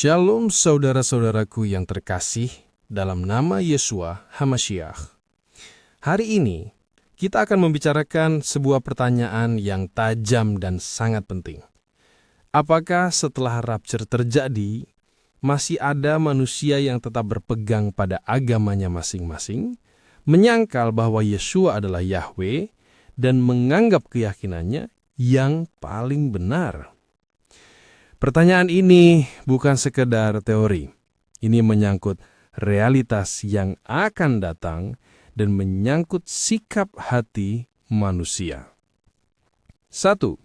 Shalom saudara-saudaraku yang terkasih dalam nama Yeshua HaMashiach. Hari ini kita akan membicarakan sebuah pertanyaan yang tajam dan sangat penting. Apakah setelah rapture terjadi, masih ada manusia yang tetap berpegang pada agamanya masing-masing, menyangkal bahwa Yeshua adalah Yahweh, dan menganggap keyakinannya yang paling benar? Pertanyaan ini bukan sekedar teori. Ini menyangkut realitas yang akan datang dan menyangkut sikap hati manusia. 1.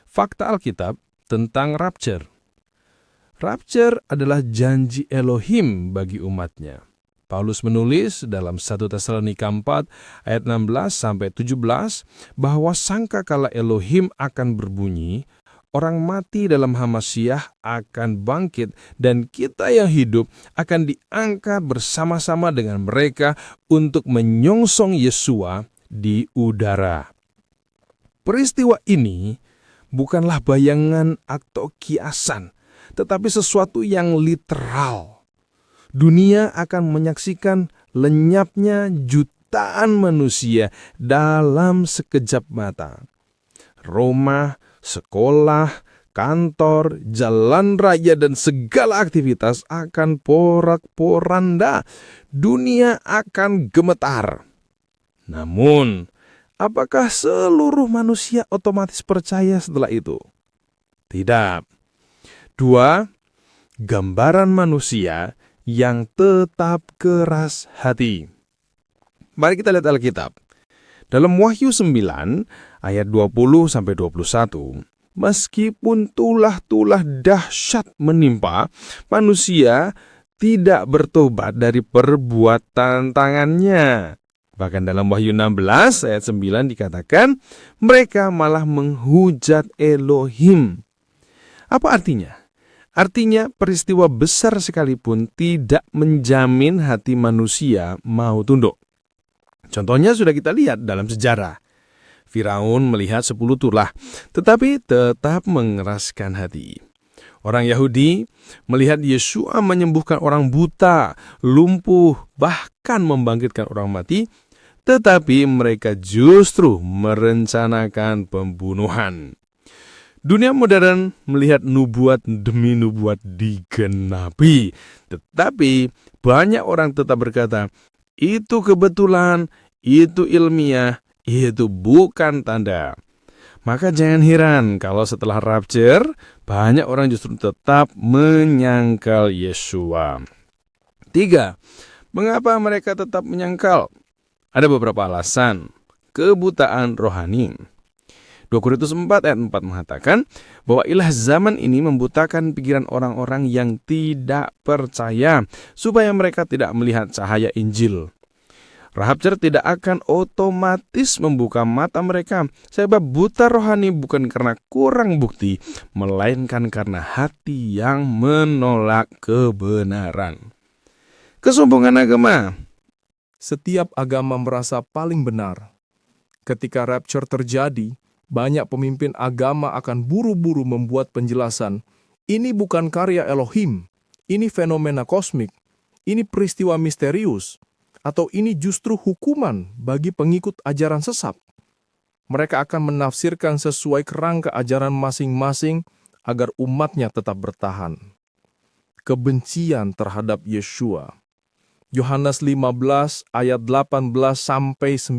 Fakta Alkitab tentang rapture. Rapture adalah janji Elohim bagi umatnya. Paulus menulis dalam 1 Tesalonika 4 ayat 16-17 bahwa sangkakala Elohim akan berbunyi, orang mati dalam Hamasyiah akan bangkit dan kita yang hidup akan diangkat bersama-sama dengan mereka untuk menyongsong Yeshua di udara. Peristiwa ini bukanlah bayangan atau kiasan, tetapi sesuatu yang literal. Dunia akan menyaksikan lenyapnya jutaan manusia dalam sekejap mata. Rumah, sekolah, kantor, jalan raya, dan segala aktivitas akan porak-poranda. Dunia akan gemetar. Namun, apakah seluruh manusia otomatis percaya setelah itu? Tidak. 2. Gambaran manusia yang tetap keras hati. Mari kita lihat Alkitab. Dalam Wahyu 9 ayat 20-21, meskipun tulah-tulah dahsyat menimpa, manusia tidak bertobat dari perbuatan tangannya. Bahkan dalam Wahyu 16 ayat 9 dikatakan, mereka malah menghujat Elohim. Apa artinya? Artinya peristiwa besar sekalipun tidak menjamin hati manusia mau tunduk. Contohnya sudah kita lihat dalam sejarah. Firaun melihat 10 tulah, tetapi tetap mengeraskan hati. Orang Yahudi melihat Yeshua menyembuhkan orang buta, lumpuh, bahkan membangkitkan orang mati, tetapi mereka justru merencanakan pembunuhan. Dunia modern melihat nubuat demi nubuat digenapi, tetapi banyak orang tetap berkata, itu kebetulan, itu ilmiah, itu bukan tanda. Maka jangan heran kalau setelah rapture, banyak orang justru tetap menyangkal Yeshua. 3. Mengapa mereka tetap menyangkal? Ada beberapa alasan. Kebutaan rohani. 2 Korintus 4 ayat 4 mengatakan bahwa ilah zaman ini membutakan pikiran orang-orang yang tidak percaya supaya mereka tidak melihat cahaya Injil. Rapture tidak akan otomatis membuka mata mereka, sebab buta rohani bukan karena kurang bukti, melainkan karena hati yang menolak kebenaran. Kesombongan agama. Setiap agama merasa paling benar. Ketika rapture terjadi, banyak pemimpin agama akan buru-buru membuat penjelasan. Ini bukan karya Elohim, ini fenomena kosmik, ini peristiwa misterius, atau ini justru hukuman bagi pengikut ajaran sesat. Mereka akan menafsirkan sesuai kerangka ajaran masing-masing agar umatnya tetap bertahan. Kebencian terhadap Yeshua. Yohanes 15 ayat 18-19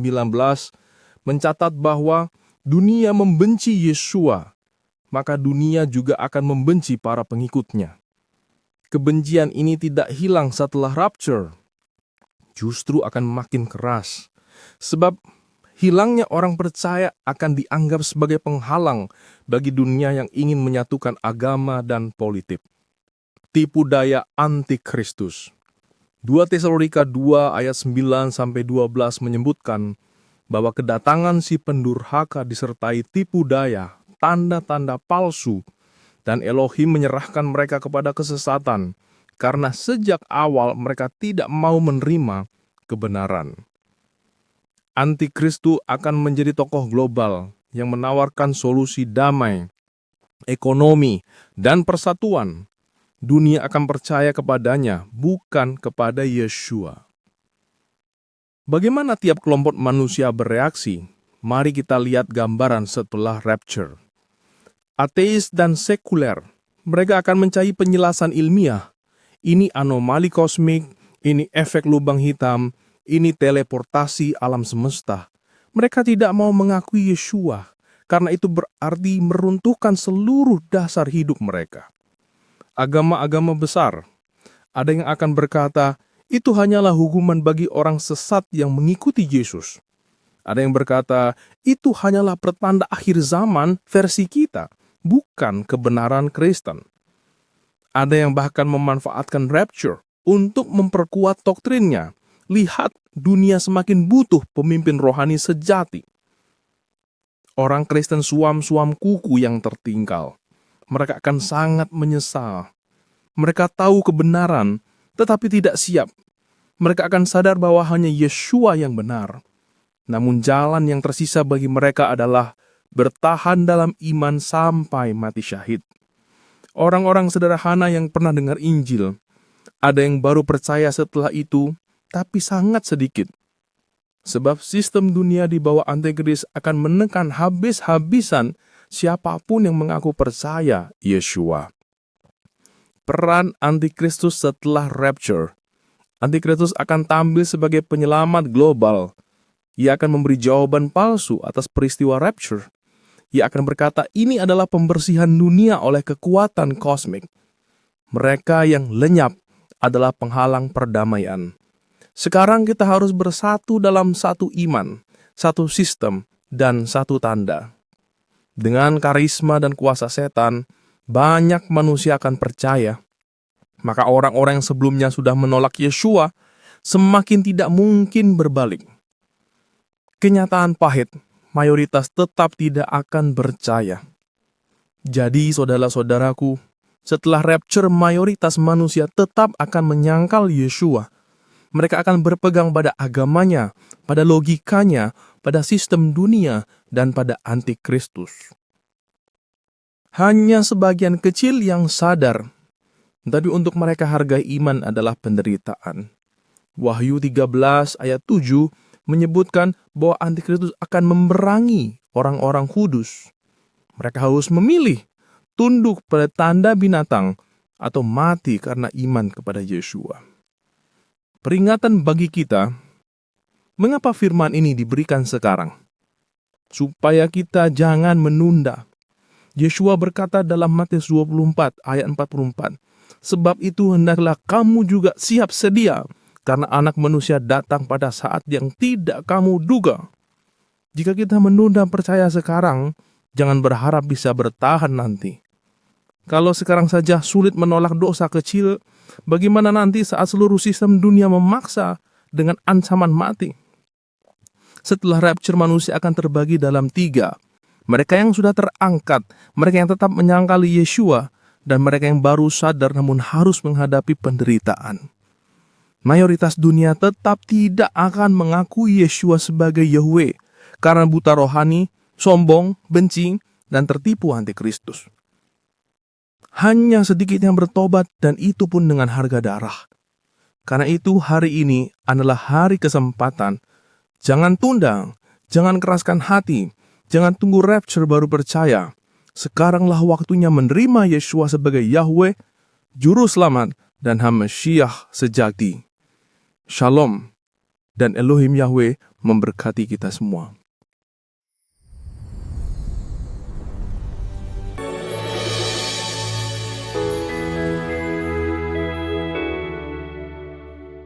mencatat bahwa dunia membenci Yeshua, maka dunia juga akan membenci para pengikutnya. Kebencian ini tidak hilang setelah rapture, justru akan makin keras, sebab hilangnya orang percaya akan dianggap sebagai penghalang bagi dunia yang ingin menyatukan agama dan politik. Tipu daya antikristus. 2 Tesalonika 2 ayat 9-12 menyebutkan bahwa kedatangan si pendurhaka disertai tipu daya, tanda-tanda palsu, dan Elohim menyerahkan mereka kepada kesesatan, karena sejak awal mereka tidak mau menerima kebenaran. Antikristu akan menjadi tokoh global yang menawarkan solusi damai, ekonomi, dan persatuan. dunia akan percaya kepadanya, bukan kepada Yeshua. Bagaimana tiap kelompok manusia bereaksi? Mari kita lihat gambaran setelah rapture. Ateis dan sekuler, mereka akan mencari penjelasan ilmiah. Ini anomali kosmik, ini efek lubang hitam, ini teleportasi alam semesta. Mereka tidak mau mengakui Yeshua, karena itu berarti meruntuhkan seluruh dasar hidup mereka. Agama-agama besar, ada yang akan berkata, itu hanyalah hukuman bagi orang sesat yang mengikuti Yesus. Ada yang berkata, itu hanyalah pertanda akhir zaman versi kita, bukan kebenaran Kristen. Ada yang bahkan memanfaatkan rapture untuk memperkuat doktrinnya. Lihat, dunia semakin butuh pemimpin rohani sejati. Orang Kristen suam-suam kuku yang tertinggal. Mereka akan sangat menyesal. Mereka tahu kebenaran, tetapi tidak siap. Mereka akan sadar bahwa hanya Yeshua yang benar. Namun jalan yang tersisa bagi mereka adalah bertahan dalam iman sampai mati syahid. Orang-orang sederhana yang pernah dengar Injil, ada yang baru percaya setelah itu, tapi sangat sedikit. Sebab sistem dunia di bawah Antikris akan menekan habis-habisan siapapun yang mengaku percaya Yeshua. Peran Antikristus setelah rapture. Antikristus akan tampil sebagai penyelamat global. Ia akan memberi jawaban palsu atas peristiwa rapture. Ia akan berkata, ini adalah pembersihan dunia oleh kekuatan kosmik. Mereka yang lenyap adalah penghalang perdamaian. Sekarang kita harus bersatu dalam satu iman, satu sistem, dan satu tanda. Dengan karisma dan kuasa setan, banyak manusia akan percaya. Maka orang-orang yang sebelumnya sudah menolak Yeshua, semakin tidak mungkin berbalik. Kenyataan pahit, mayoritas tetap tidak akan percaya. Jadi, saudara-saudaraku, setelah rapture mayoritas manusia tetap akan menyangkal Yeshua. Mereka akan berpegang pada agamanya, pada logikanya, pada sistem dunia, dan pada antikristus. Hanya sebagian kecil yang sadar, tapi untuk mereka harga iman adalah penderitaan. Wahyu 13 ayat 7 menyebutkan bahwa antikristus akan memerangi orang-orang kudus. Mereka harus memilih, tunduk pada tanda binatang, atau mati karena iman kepada Yeshua. Peringatan bagi kita, mengapa firman ini diberikan sekarang? Supaya kita jangan menunda. Yeshua berkata dalam Matius 24 ayat 44, sebab itu hendaklah kamu juga siap sedia, karena anak manusia datang pada saat yang tidak kamu duga. Jika kita menunda percaya sekarang, jangan berharap bisa bertahan nanti. Kalau sekarang saja sulit menolak dosa kecil, bagaimana nanti saat seluruh sistem dunia memaksa dengan ancaman mati? Setelah rapture manusia akan terbagi dalam 3. Mereka yang sudah terangkat, mereka yang tetap menyangkali Yeshua, dan mereka yang baru sadar namun harus menghadapi penderitaan. Mayoritas dunia tetap tidak akan mengakui Yeshua sebagai Yahweh, karena buta rohani, sombong, benci, dan tertipu antikristus. Hanya sedikit yang bertobat, dan itu pun dengan harga darah. Karena itu hari ini adalah hari kesempatan. Jangan tunda, jangan keraskan hati, jangan tunggu rapture baru percaya. Sekaranglah waktunya menerima Yeshua sebagai Yahweh, Juru Selamat, dan Hamashiach sejati. Shalom, dan Elohim Yahweh memberkati kita semua.